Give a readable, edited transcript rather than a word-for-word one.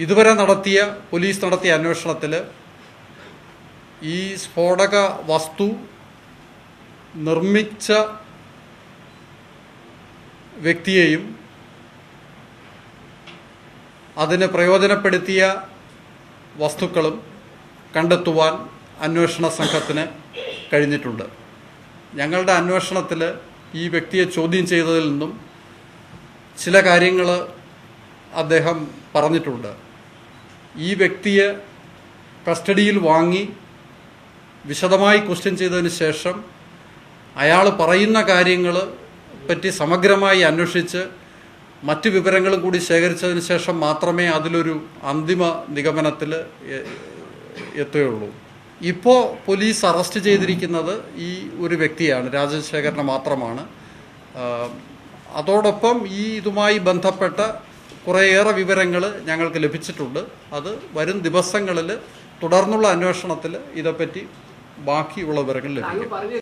ഇതുവരെ പോലീസ് നടത്തിയ അന്വേഷണത്തിൽ ഈ സ്ഫോടക വസ്തു നിർമ്മിച്ച വ്യക്തിയെയും അതിന് പ്രയോജനപ്പെടുത്തിയ വസ്തുക്കളും കണ്ടെത്തുവാൻ അന്വേഷണ സംഘത്തിന് കഴിഞ്ഞിട്ടുണ്ട്. ഞങ്ങളുടെ അന്വേഷണത്തിൽ ഈ വ്യക്തിയെ ചോദ്യം ചെയ്തതിൽ നിന്നും ചില കാര്യങ്ങൾ അദ്ദേഹം പറഞ്ഞിട്ടുണ്ട്. ഈ വ്യക്തിയെ കസ്റ്റഡിയിൽ വാങ്ങി വിശദമായി ക്വസ്റ്റ്യൻ ചെയ്തതിന് ശേഷം അയാൾ പറയുന്ന കാര്യങ്ങൾ പറ്റി സമഗ്രമായി അന്വേഷിച്ച് മറ്റ് വിവരങ്ങളും കൂടി ശേഖരിച്ചതിന് ശേഷം മാത്രമേ അതിലൊരു അന്തിമ നിഗമനത്തിൽ എത്തുകയുള്ളൂ. ഇപ്പോൾ പോലീസ് അറസ്റ്റ് ചെയ്തിരിക്കുന്നത് ഈ ഒരു വ്യക്തിയാണ്, രാജശേഖരനെ മാത്രമാണ്. അതോടൊപ്പം ഇതുമായി ബന്ധപ്പെട്ട കുറേയേറെ വിവരങ്ങൾ ഞങ്ങൾക്ക് ലഭിച്ചിട്ടുണ്ട്. അത് വരും ദിവസങ്ങളിൽ തുടർന്നുള്ള അന്വേഷണത്തിൽ ഇതേപ്പറ്റി ബാക്കിയുള്ള വിവരങ്ങൾ ലഭിക്കും.